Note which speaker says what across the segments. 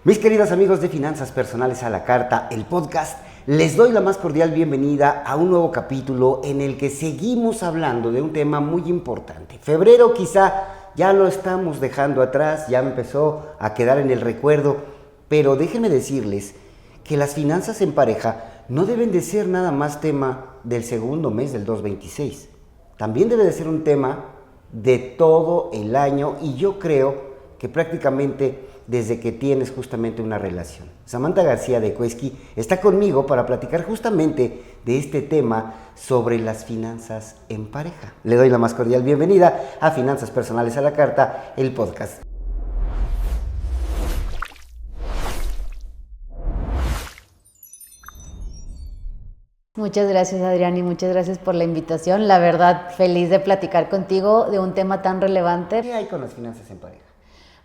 Speaker 1: Mis queridos amigos de Finanzas Personales a la Carta, el podcast, les doy la más cordial bienvenida a un nuevo capítulo en el que seguimos hablando de un tema muy importante. Febrero quizá ya lo estamos dejando atrás, ya empezó a quedar en el recuerdo, pero déjenme decirles que las finanzas en pareja no deben de ser nada más tema del segundo mes del 2026. También debe de ser un tema de todo el año y yo creo que prácticamente desde que tienes justamente una relación. Samantha García de Cuesqui está conmigo para platicar justamente de este tema sobre las finanzas en pareja. Le doy la más cordial bienvenida a Finanzas Personales a la Carta, el podcast.
Speaker 2: Muchas gracias, Adrián, y muchas gracias por la invitación. La verdad, feliz de platicar contigo de un tema tan relevante.
Speaker 1: ¿Qué hay con las finanzas en pareja?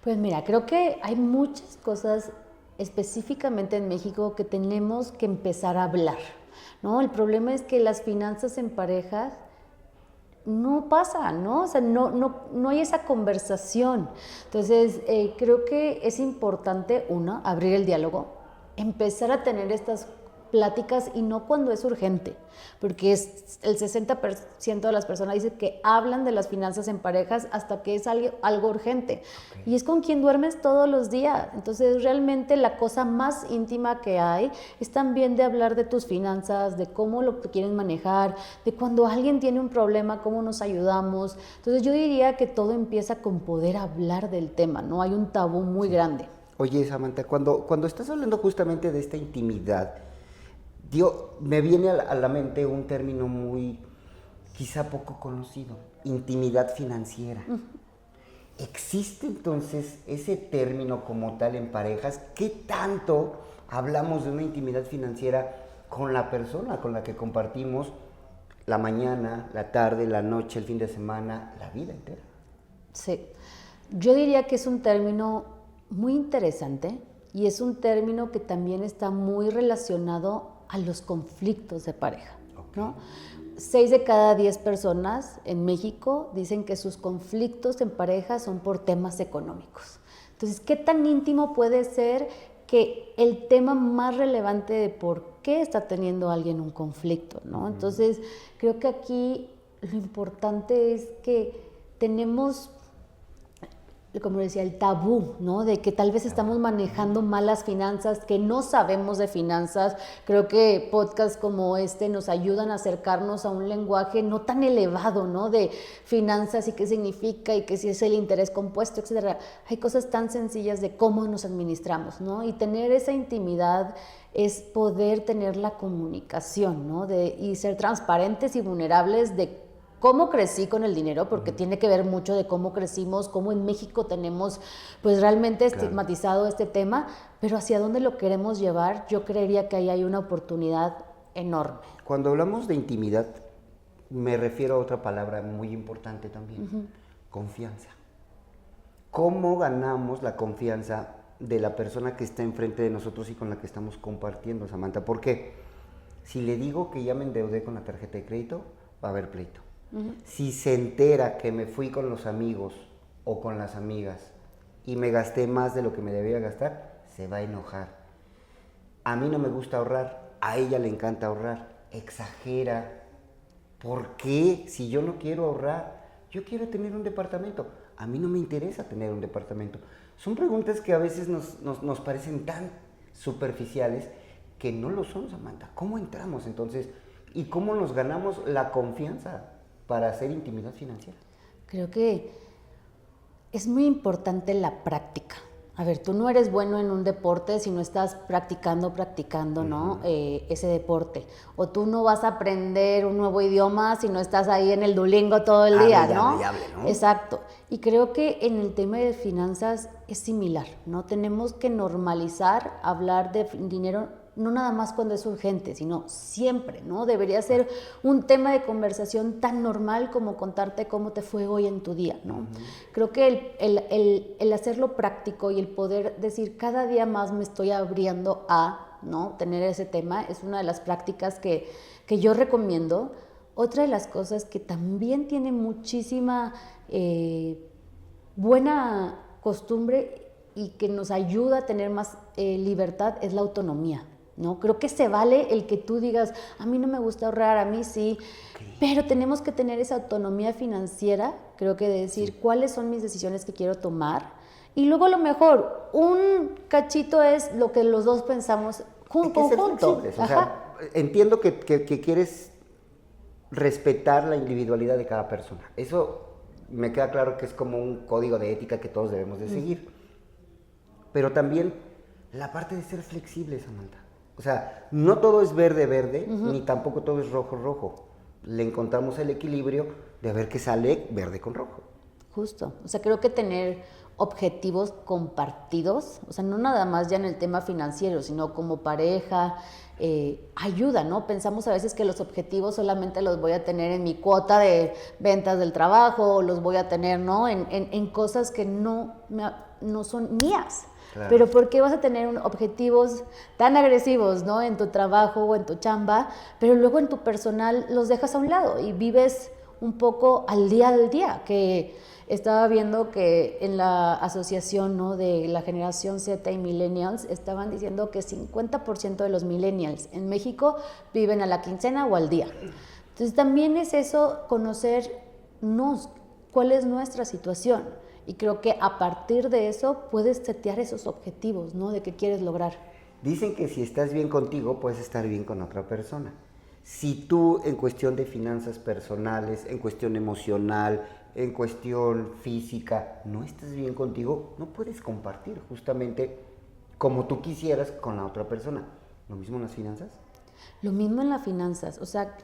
Speaker 2: Pues mira, creo que hay muchas cosas específicamente en México que tenemos que empezar a hablar, ¿no? El problema es que las finanzas en pareja no pasa, ¿no? O sea, no hay esa conversación. Entonces, creo que es importante, uno, abrir el diálogo, empezar a tener estas pláticas y no cuando es urgente, porque es el 60% de las personas dicen que hablan de las finanzas en parejas hasta que es algo urgente. Okay. Y es con quien duermes todos los días. Entonces, realmente la cosa más íntima que hay es también de hablar de tus finanzas, de cómo lo quieren manejar, de cuando alguien tiene un problema, cómo nos ayudamos. Entonces, yo diría que todo empieza con poder hablar del tema, ¿no? Hay un tabú muy grande.
Speaker 1: Oye, Samantha, cuando estás hablando justamente de esta intimidad, me viene a la mente un término muy, quizá poco conocido, intimidad financiera. Uh-huh. ¿Existe entonces ese término como tal en parejas? ¿Qué tanto hablamos de una intimidad financiera con la persona con la que compartimos la mañana, la tarde, la noche, el fin de semana, la vida entera?
Speaker 2: Sí, yo diría que es un término muy interesante y es un término que también está muy relacionado a los conflictos de pareja, ¿no? 6 de cada 10 personas en México dicen que sus conflictos en pareja son por temas económicos. Entonces, ¿qué tan íntimo puede ser que el tema más relevante de por qué está teniendo alguien un conflicto, ¿no? Entonces, creo que aquí lo importante es que tenemos, como decía, el tabú, ¿no? De que tal vez estamos manejando mal las finanzas, que no sabemos de finanzas. Creo que podcasts como este nos ayudan a acercarnos a un lenguaje no tan elevado, ¿no? De finanzas y qué significa y qué si es el interés compuesto, etcétera. Hay cosas tan sencillas de cómo nos administramos, ¿no? Y tener esa intimidad es poder tener la comunicación, ¿no? Y ser transparentes y vulnerables de cómo crecí con el dinero, porque tiene que ver mucho de cómo crecimos, cómo en México tenemos pues realmente estigmatizado este tema, pero hacia dónde lo queremos llevar, yo creería que ahí hay una oportunidad enorme.
Speaker 1: Cuando hablamos de intimidad, me refiero a otra palabra muy importante también, confianza. ¿Cómo ganamos la confianza de la persona que está enfrente de nosotros y con la que estamos compartiendo, Samantha? Porque si le digo que ya me endeudé con la tarjeta de crédito, va a haber pleito. Si se entera que me fui con los amigos o con las amigas y me gasté más de lo que me debía gastar, se va a enojar. A mí no me gusta ahorrar, a ella le encanta ahorrar, exagera. ¿Por qué? Si yo no quiero ahorrar, yo quiero tener un departamento. A mí no me interesa tener un departamento. Son preguntas que a veces nos parecen tan superficiales que no lo son, Samantha. ¿Cómo entramos entonces? ¿Y cómo nos ganamos la confianza para hacer intimidad financiera?
Speaker 2: Creo que es muy importante la práctica. A ver, tú no eres bueno en un deporte si no estás practicando, ¿no? Ese deporte. O tú no vas a aprender un nuevo idioma si no estás ahí en el Duolingo todo el día, ¿no?
Speaker 1: ¿no?
Speaker 2: Exacto. Y creo que en el tema de finanzas es similar, ¿no? Tenemos que normalizar hablar de dinero no nada más cuando es urgente, sino siempre, ¿no? Debería ser un tema de conversación tan normal como contarte cómo te fue hoy en tu día, ¿no? Creo que el hacerlo práctico y el poder decir cada día más me estoy abriendo a, ¿no? Tener ese tema es una de las prácticas que yo recomiendo. Otra de las cosas que también tiene muchísima buena costumbre y que nos ayuda a tener más libertad es la autonomía, ¿no? Creo que se vale el que tú digas, a mí no me gusta ahorrar, a mí sí, pero tenemos que tener esa autonomía financiera, creo que de decir cuáles son mis decisiones que quiero tomar, y luego a lo mejor un cachito es lo que los dos pensamos conjunto.
Speaker 1: O sea, entiendo que quieres respetar la individualidad de cada persona. Eso me queda claro que es como un código de ética que todos debemos de seguir. Pero también la parte de ser flexible, Samantha. O sea, no todo es verde, ni tampoco todo es rojo. Le encontramos el equilibrio de ver qué sale verde con rojo.
Speaker 2: Justo. O sea, creo que tener objetivos compartidos, o sea, no nada más ya en el tema financiero, sino como pareja, ayuda, ¿no? Pensamos a veces que los objetivos solamente los voy a tener en mi cuota de ventas del trabajo, o los voy a tener, ¿no? En cosas que no son mías. Claro. Pero ¿por qué vas a tener objetivos tan agresivos, ¿no? En tu trabajo o en tu chamba, pero luego en tu personal los dejas a un lado y vives un poco al día del día? Que estaba viendo que en la asociación, ¿no?, de la generación Z y millennials estaban diciendo que 50% de los millennials en México viven a la quincena o al día. Entonces también es eso, conocernos, cuál es nuestra situación. Y creo que a partir de eso puedes setear esos objetivos, ¿no?, de qué quieres lograr.
Speaker 1: Dicen que si estás bien contigo, puedes estar bien con otra persona. Si tú en cuestión de finanzas personales, en cuestión emocional, en cuestión física, no estás bien contigo, no puedes compartir justamente como tú quisieras con la otra persona. ¿Lo mismo en las finanzas?
Speaker 2: Lo mismo en las finanzas. O sea,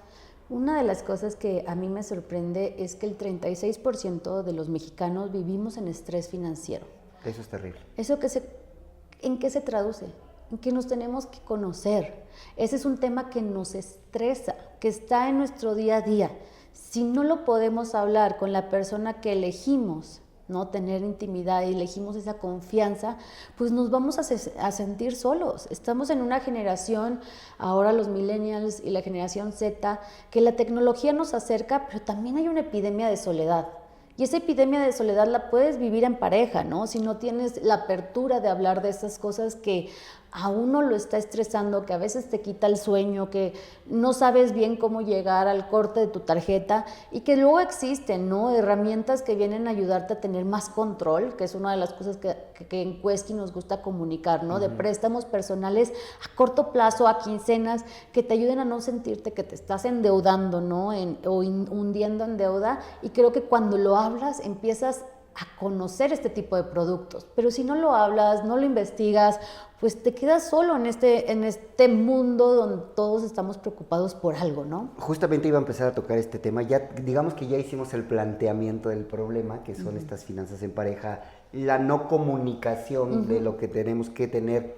Speaker 2: una de las cosas que a mí me sorprende es que el 36% de los mexicanos vivimos en estrés financiero.
Speaker 1: Eso es terrible.
Speaker 2: ¿En qué se traduce? En que nos tenemos que conocer. Ese es un tema que nos estresa, que está en nuestro día a día. Si no lo podemos hablar con la persona que elegimos, ¿no?, tener intimidad y elegimos esa confianza, pues nos vamos a sentir solos. Estamos en una generación, ahora los millennials y la generación Z, que la tecnología nos acerca, pero también hay una epidemia de soledad. Y esa epidemia de soledad la puedes vivir en pareja, ¿no? Si no tienes la apertura de hablar de esas cosas que a uno lo está estresando, que a veces te quita el sueño, que no sabes bien cómo llegar al corte de tu tarjeta y que luego existen, ¿no?, herramientas que vienen a ayudarte a tener más control, que es una de las cosas que en Quesky nos gusta comunicar, ¿no? De préstamos personales a corto plazo, a quincenas, que te ayuden a no sentirte que te estás endeudando, ¿no? Hundiendo en deuda, y creo que cuando lo hablas empiezas a conocer este tipo de productos, pero si no lo hablas, no lo investigas, pues te quedas solo en este mundo donde todos estamos preocupados por algo, ¿no?
Speaker 1: Justamente iba a empezar a tocar este tema, ya digamos que ya hicimos el planteamiento del problema, que son estas finanzas en pareja, la no comunicación de lo que tenemos que tener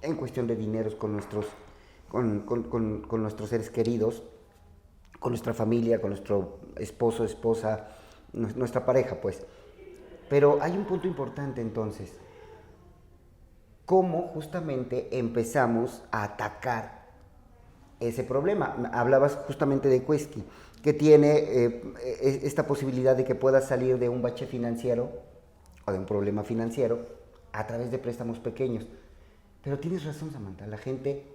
Speaker 1: en cuestión de dineros con nuestros seres queridos, con nuestra familia, con nuestro esposo, esposa, nuestra pareja, pues. Pero hay un punto importante entonces, ¿cómo justamente empezamos a atacar ese problema? Hablabas justamente de Quesky, que tiene esta posibilidad de que puedas salir de un bache financiero o de un problema financiero a través de préstamos pequeños. Pero tienes razón, Samantha, la gente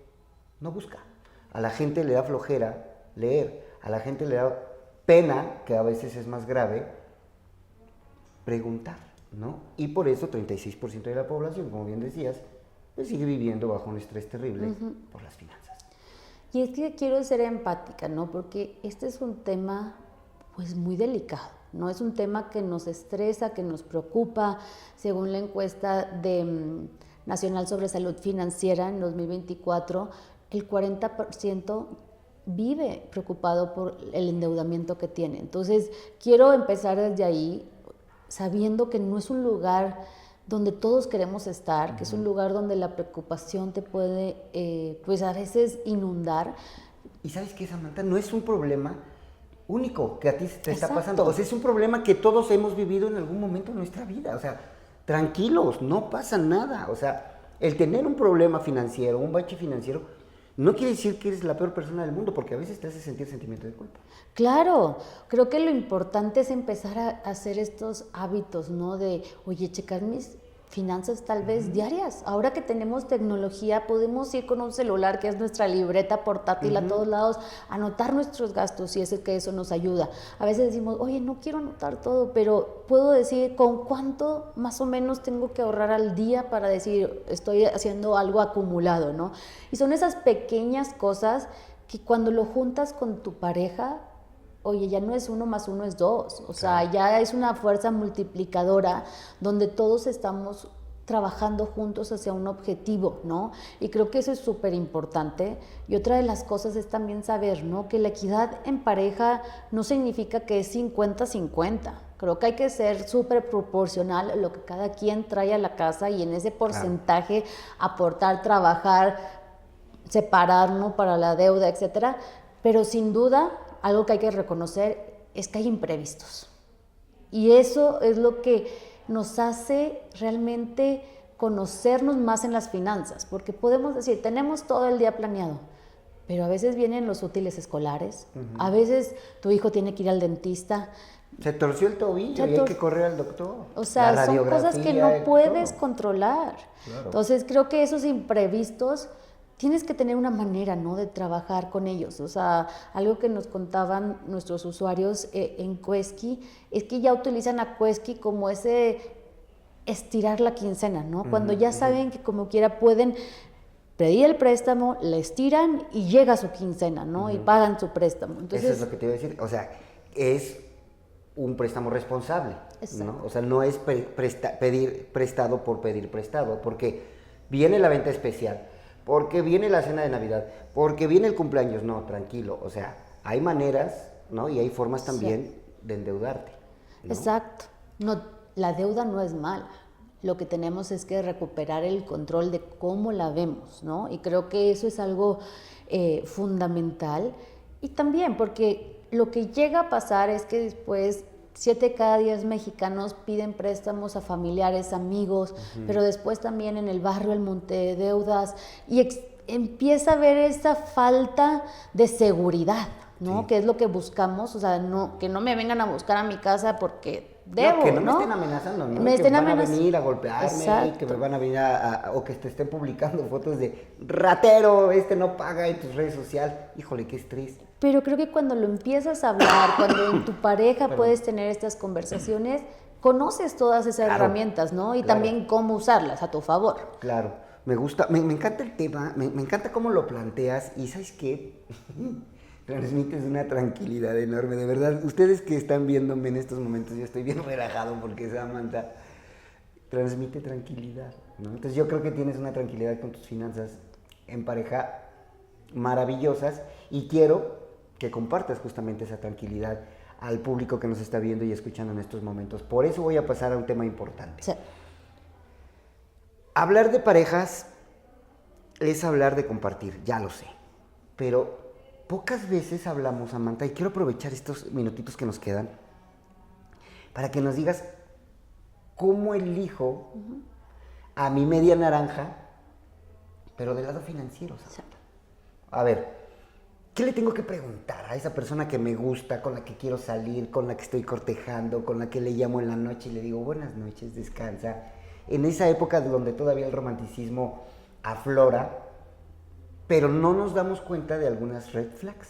Speaker 1: no busca, a la gente le da flojera leer, a la gente le da pena, que a veces es más grave, preguntar, ¿no? Y por eso 36% de la población, como bien decías, pues sigue viviendo bajo un estrés terrible por las finanzas.
Speaker 2: Y es que quiero ser empática, ¿no? Porque este es un tema, pues, muy delicado, ¿no? Es un tema que nos estresa, que nos preocupa. Según la encuesta Nacional sobre Salud Financiera en 2024, el 40% vive preocupado por el endeudamiento que tiene. Entonces, quiero empezar desde ahí, sabiendo que no es un lugar donde todos queremos estar, que es un lugar donde la preocupación te puede, pues a veces inundar.
Speaker 1: Y ¿sabes qué, Samantha? No es un problema único que a ti te está pasando. O sea, es un problema que todos hemos vivido en algún momento de nuestra vida. O sea, tranquilos, no pasa nada. O sea, el tener un problema financiero, un bache financiero, no quiere decir que eres la peor persona del mundo, porque a veces te hace sentir sentimiento de culpa.
Speaker 2: Claro, creo que lo importante es empezar a hacer estos hábitos, ¿no? De, oye, checar mis finanzas tal vez diarias. Ahora que tenemos tecnología, podemos ir con un celular que es nuestra libreta portátil a todos lados, anotar nuestros gastos y es que eso nos ayuda. A veces decimos, oye, no quiero anotar todo, pero puedo decir con cuánto más o menos tengo que ahorrar al día para decir, estoy haciendo algo acumulado, ¿no? Y son esas pequeñas cosas que cuando lo juntas con tu pareja, oye, ya no es 1 más 1 es 2, o sea, ya es una fuerza multiplicadora donde todos estamos trabajando juntos hacia un objetivo, ¿no? Y creo que eso es súper importante. Y otra de las cosas es también saber, ¿no? Que la equidad en pareja no significa que es 50-50. Creo que hay que ser súper proporcional a lo que cada quien trae a la casa y en ese porcentaje aportar, trabajar, separar, ¿no? Para la deuda, etcétera. Pero sin duda, algo que hay que reconocer es que hay imprevistos. Y eso es lo que nos hace realmente conocernos más en las finanzas, porque podemos decir, tenemos todo el día planeado, pero a veces vienen los útiles escolares, a veces tu hijo tiene que ir al dentista.
Speaker 1: Se torció el tobillo y hay que correr al doctor.
Speaker 2: O sea, son cosas que no puedes controlar. Claro. Entonces, creo que esos imprevistos tienes que tener una manera, ¿no?, de trabajar con ellos. O sea, algo que nos contaban nuestros usuarios en Quesky es que ya utilizan a Quesky como ese estirar la quincena, ¿no? Cuando ya saben que como quiera pueden pedir el préstamo, le estiran y llega su quincena, ¿no? Y pagan su préstamo. Entonces,
Speaker 1: eso es lo que te iba a decir. O sea, es un préstamo responsable, ¿no? O sea, no es pedir prestado por pedir prestado, porque viene la venta especial, porque viene la cena de Navidad, porque viene el cumpleaños. No, tranquilo, o sea, hay maneras, ¿no? Y hay formas también de endeudarte, ¿no?
Speaker 2: Exacto. No, la deuda no es mala. Lo que tenemos es que recuperar el control de cómo la vemos, ¿no? Y creo que eso es algo fundamental. Y también porque lo que llega a pasar es que después 7 cada 10 mexicanos piden préstamos a familiares, amigos, pero después también en el barrio el monte de deudas y empieza a haber esa falta de seguridad, ¿no? Sí. Que es lo que buscamos, o sea, que no me vengan a buscar a mi casa porque debo,
Speaker 1: que no me estén amenazando, ¿no? Que van a venir a golpearme, que me van a venir o que te estén publicando fotos de ratero, no paga en tus redes sociales. Híjole, qué estrés.
Speaker 2: Pero creo que cuando lo empiezas a hablar, cuando en tu pareja puedes tener estas conversaciones, conoces todas esas herramientas, ¿no? Y también cómo usarlas a tu favor.
Speaker 1: Claro, me gusta, me encanta el tema, me encanta cómo lo planteas y ¿sabes qué? Transmites una tranquilidad enorme, de verdad. Ustedes que están viéndome en estos momentos, yo estoy bien relajado porque Samantha transmite tranquilidad, ¿no? Entonces yo creo que tienes una tranquilidad con tus finanzas en pareja maravillosas y quiero que compartas justamente esa tranquilidad al público que nos está viendo y escuchando en estos momentos. Por eso voy a pasar a un tema importante.
Speaker 2: Sí.
Speaker 1: Hablar de parejas es hablar de compartir, ya lo sé, pero pocas veces hablamos, Samantha, y quiero aprovechar estos minutitos que nos quedan para que nos digas cómo elijo a mi media naranja, pero del lado financiero, Samantha. A ver, ¿qué le tengo que preguntar a esa persona que me gusta, con la que quiero salir, con la que estoy cortejando, con la que le llamo en la noche y le digo buenas noches, descansa? En esa época donde todavía el romanticismo aflora, pero no nos damos cuenta de algunas red flags.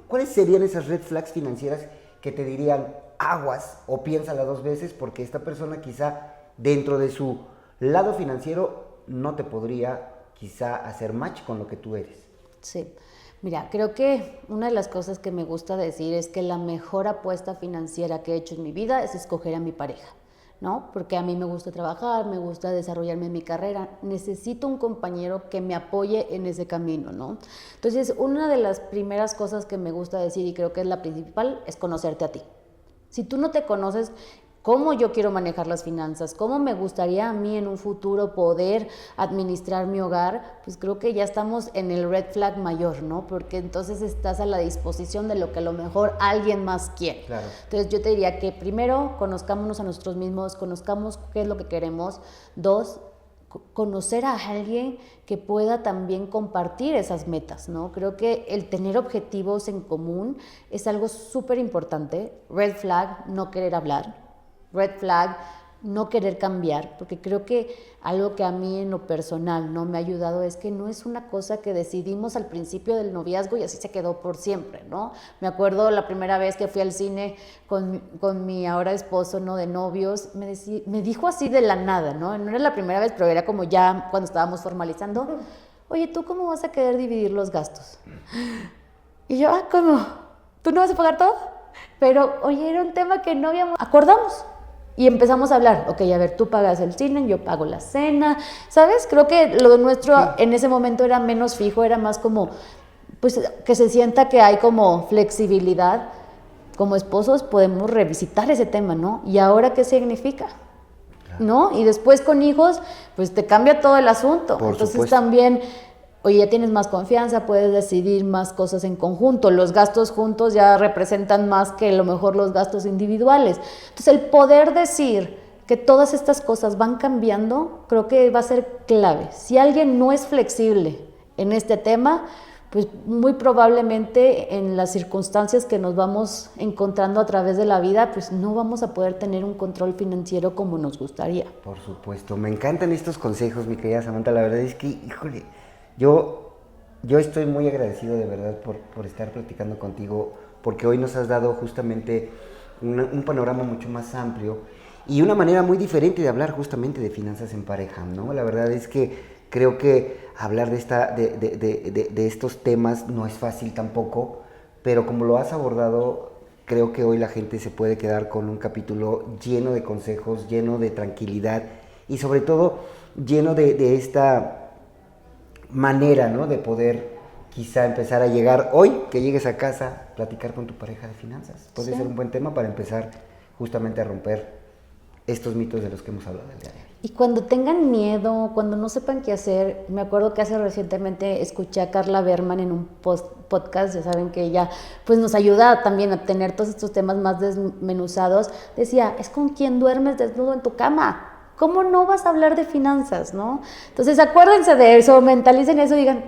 Speaker 1: ¿Cuáles serían esas red flags financieras que te dirían aguas o piénsala 2 veces porque esta persona quizá dentro de su lado financiero no te podría quizá hacer match con lo que tú eres?
Speaker 2: Sí, mira, creo que una de las cosas que me gusta decir es que la mejor apuesta financiera que he hecho en mi vida es escoger a mi pareja, ¿no? Porque a mí me gusta trabajar, me gusta desarrollarme en mi carrera, necesito un compañero que me apoye en ese camino, ¿no? Entonces, una de las primeras cosas que me gusta decir, y creo que es la principal, es conocerte a ti. Si tú no te conoces, cómo yo quiero manejar las finanzas, cómo me gustaría a mí en un futuro poder administrar mi hogar, pues creo que ya estamos en el red flag mayor, ¿no? Porque entonces estás a la disposición de lo que a lo mejor alguien más quiere.
Speaker 1: Claro.
Speaker 2: Entonces yo te diría que primero conozcámonos a nosotros mismos, conozcamos qué es lo que queremos. 2, conocer a alguien que pueda también compartir esas metas, ¿no? Creo que el tener objetivos en común es algo súper importante. Red flag, no querer hablar. Red flag, no querer cambiar, porque creo que algo que a mí en lo personal no me ha ayudado es que no es una cosa que decidimos al principio del noviazgo y así se quedó por siempre, ¿no? Me acuerdo la primera vez que fui al cine con mi ahora esposo, ¿no? De novios, me dijo así de la nada, ¿no? No era la primera vez, pero era como ya cuando estábamos formalizando, oye, ¿tú cómo vas a querer dividir los gastos? Y yo, ¿cómo? ¿Tú no vas a pagar todo? Pero, oye, era un tema que no habíamos... Acordamos. Y empezamos a hablar, ok, a ver, tú pagas el cine, yo pago la cena, ¿sabes? Creo que lo nuestro en ese momento era menos fijo, era más como, pues, que se sienta que hay como flexibilidad. Como esposos podemos revisitar ese tema, ¿no? ¿Y ahora qué significa? Claro. ¿No? Y después con hijos, pues te cambia todo el asunto.
Speaker 1: Por
Speaker 2: Entonces
Speaker 1: supuesto.
Speaker 2: También... Oye, ya tienes más confianza, puedes decidir más cosas en conjunto. Los gastos juntos ya representan más que a lo mejor los gastos individuales. Entonces, el poder decir que todas estas cosas van cambiando, creo que va a ser clave. Si alguien no es flexible en este tema, pues muy probablemente en las circunstancias que nos vamos encontrando a través de la vida, pues no vamos a poder tener un control financiero como nos gustaría.
Speaker 1: Por supuesto. Me encantan estos consejos, mi querida Samantha. La verdad es que, híjole... Yo estoy muy agradecido de verdad por estar platicando contigo, porque hoy nos has dado justamente un panorama mucho más amplio y una manera muy diferente de hablar justamente de finanzas en pareja, ¿no? La verdad es que creo que hablar de estos temas no es fácil tampoco, pero como lo has abordado, creo que hoy la gente se puede quedar con un capítulo lleno de consejos, lleno de tranquilidad y sobre todo lleno de esta... manera, ¿no? De poder quizá empezar a llegar hoy, que llegues a casa, platicar con tu pareja de finanzas. Puede ser un buen tema para empezar justamente a romper estos mitos de los que hemos hablado el día de hoy.
Speaker 2: Y cuando tengan miedo, cuando no sepan qué hacer, me acuerdo que hace recientemente escuché a Carla Berman en un podcast, ya saben que ella pues nos ayuda también a tener todos estos temas más desmenuzados. Decía, es con quien duermes desnudo en tu cama. ¿Cómo no vas a hablar de finanzas, no? Entonces, acuérdense de eso, mentalicen eso y digan,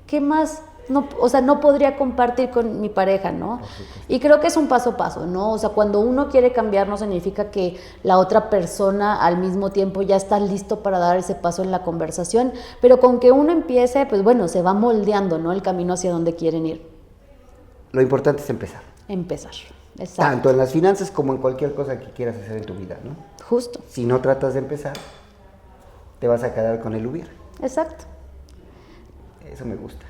Speaker 2: ¿qué más? No, o sea, no podría compartir con mi pareja, ¿no? Y creo que es un paso a paso, ¿no? O sea, cuando uno quiere cambiar no significa que la otra persona al mismo tiempo ya está listo para dar ese paso en la conversación, pero con que uno empiece, pues bueno, se va moldeando, ¿no? El camino hacia donde quieren ir.
Speaker 1: Lo importante es empezar.
Speaker 2: Empezar, exacto.
Speaker 1: Tanto en las finanzas como en cualquier cosa que quieras hacer en tu vida, ¿no?
Speaker 2: Justo.
Speaker 1: Si no tratas de empezar, te vas a quedar con el hubiera.
Speaker 2: Exacto.
Speaker 1: Eso me gusta.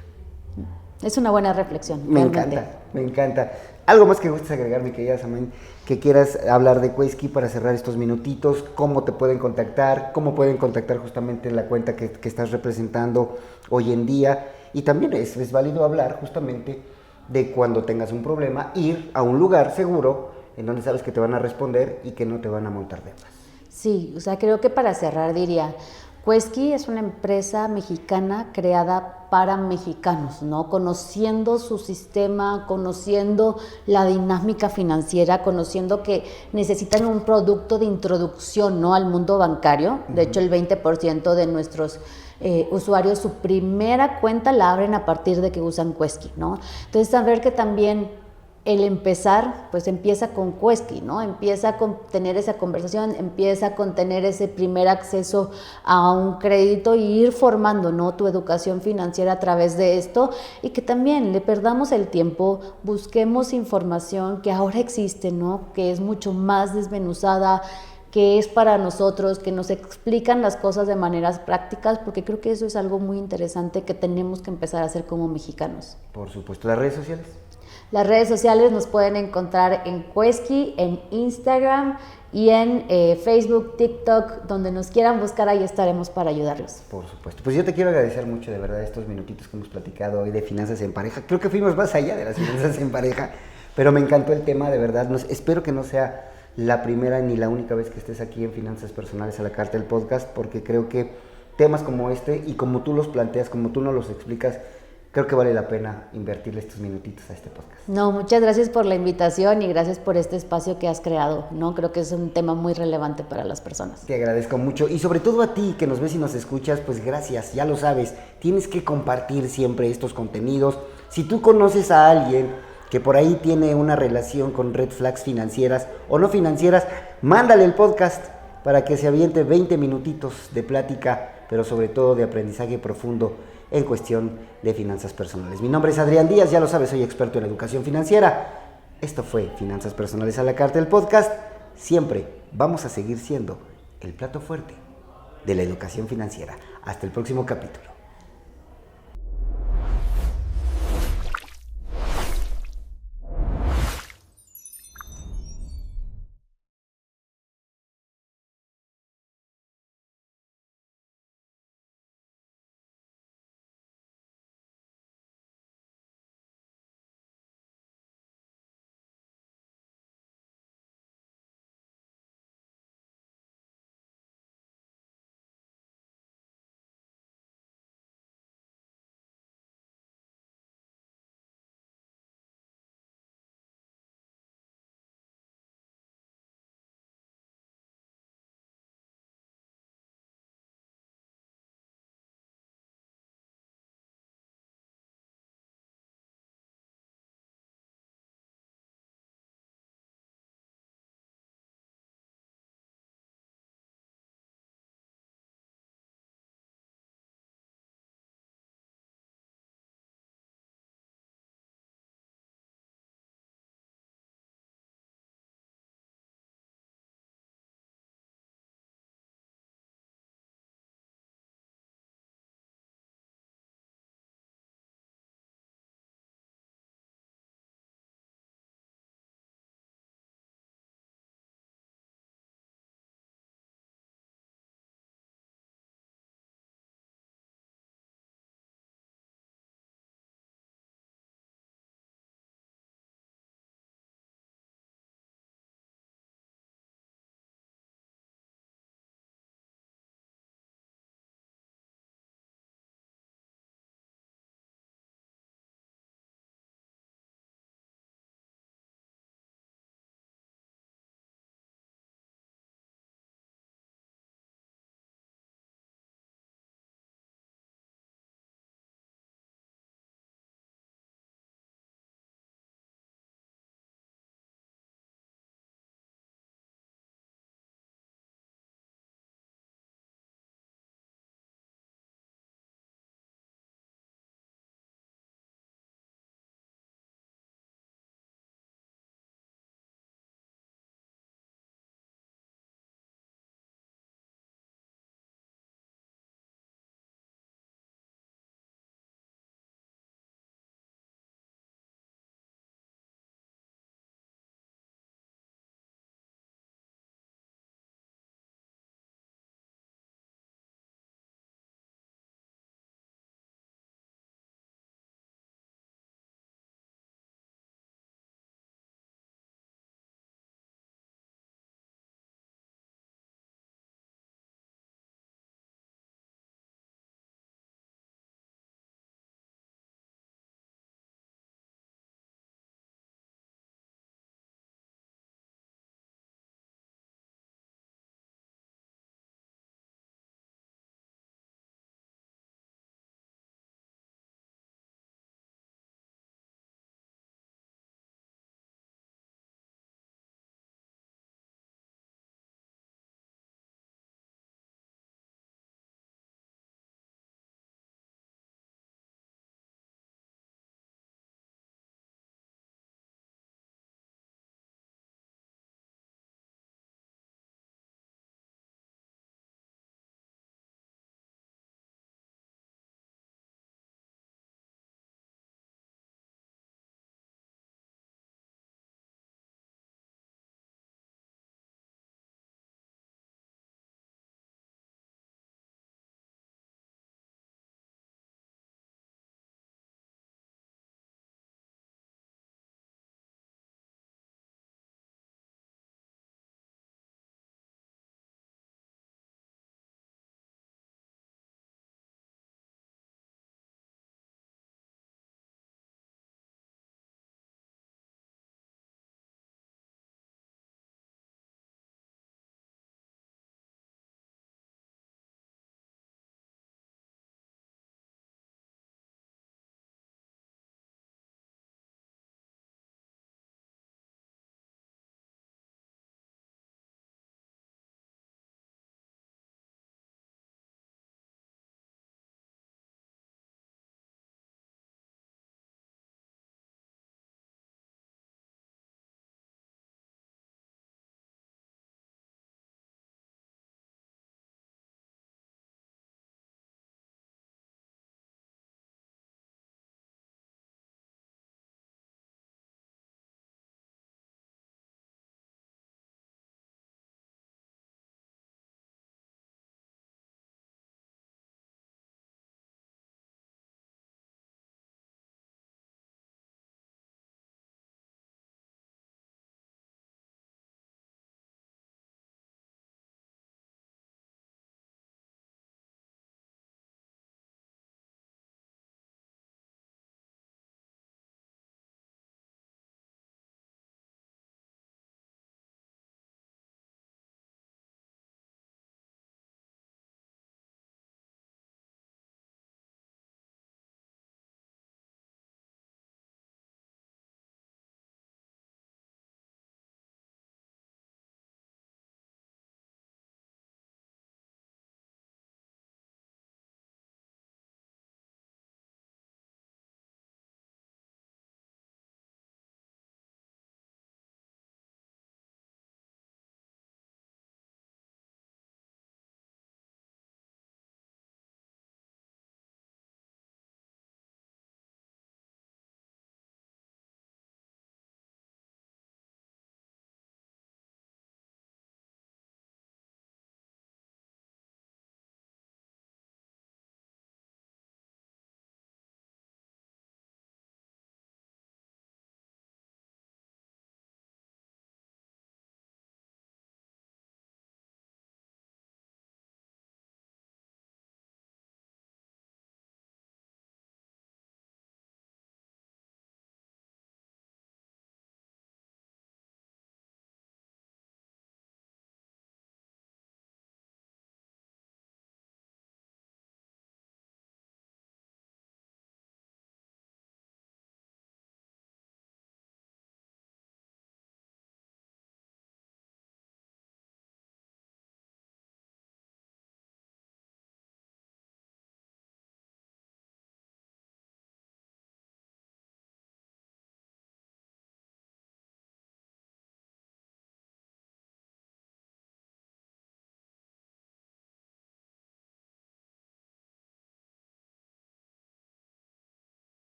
Speaker 2: Es una buena reflexión.
Speaker 1: Me encanta. ¿Algo más que gustes agregar, mi querida Samantha? Que quieras hablar de Quesky para cerrar estos minutitos, cómo te pueden contactar, cómo pueden contactar justamente la cuenta que estás representando hoy en día. Y también es válido hablar justamente de cuando tengas un problema, ir a un lugar seguro en donde sabes que te van a responder y que no te van a montar de más.
Speaker 2: Sí, o sea, creo que para cerrar diría, Quesky es una empresa mexicana creada para mexicanos, ¿no? Conociendo su sistema, conociendo la dinámica financiera, conociendo que necesitan un producto de introducción, ¿no? Al mundo bancario. De hecho, el 20% de nuestros usuarios, su primera cuenta la abren a partir de que usan Quesky, ¿no? Entonces, saber que también el empezar, pues empieza con Quesky, ¿no? Empieza con tener esa conversación, empieza con tener ese primer acceso a un crédito y ir formando, ¿no? Tu educación financiera a través de esto y que también le perdamos el tiempo, busquemos información que ahora existe, ¿no? Que es mucho más desmenuzada, que es para nosotros, que nos explican las cosas de maneras prácticas, porque creo que eso es algo muy interesante que tenemos que empezar a hacer como mexicanos.
Speaker 1: Por supuesto. ¿Las redes sociales?
Speaker 2: Las redes sociales nos pueden encontrar en Quesky, en Instagram y en Facebook, TikTok, donde nos quieran buscar, ahí estaremos para ayudarlos.
Speaker 1: Por supuesto. Pues yo te quiero agradecer mucho, de verdad, estos minutitos que hemos platicado hoy de finanzas en pareja. Creo que fuimos más allá de las finanzas en pareja, pero me encantó el tema, de verdad. Espero que no sea la primera ni la única vez que estés aquí en Finanzas Personales a la Carta del Podcast, porque creo que temas como este y como tú los planteas, como tú nos los explicas, creo que vale la pena invertirle estos minutitos a este podcast.
Speaker 2: No, muchas gracias por la invitación y gracias por este espacio que has creado, ¿no? Creo que es un tema muy relevante para las personas.
Speaker 1: Te agradezco mucho y sobre todo a ti que nos ves y nos escuchas, pues gracias, ya lo sabes, tienes que compartir siempre estos contenidos. Si tú conoces a alguien que por ahí tiene una relación con red flags financieras o no financieras, mándale el podcast. para que se aviente 20 minutitos de plática, pero sobre todo de aprendizaje profundo en cuestión de finanzas personales. Mi nombre es Adrián Díaz, ya lo sabes, soy experto en educación financiera. Esto fue Finanzas Personales a la Carta, el podcast. Siempre vamos a seguir siendo el plato fuerte de la educación financiera. Hasta el próximo capítulo.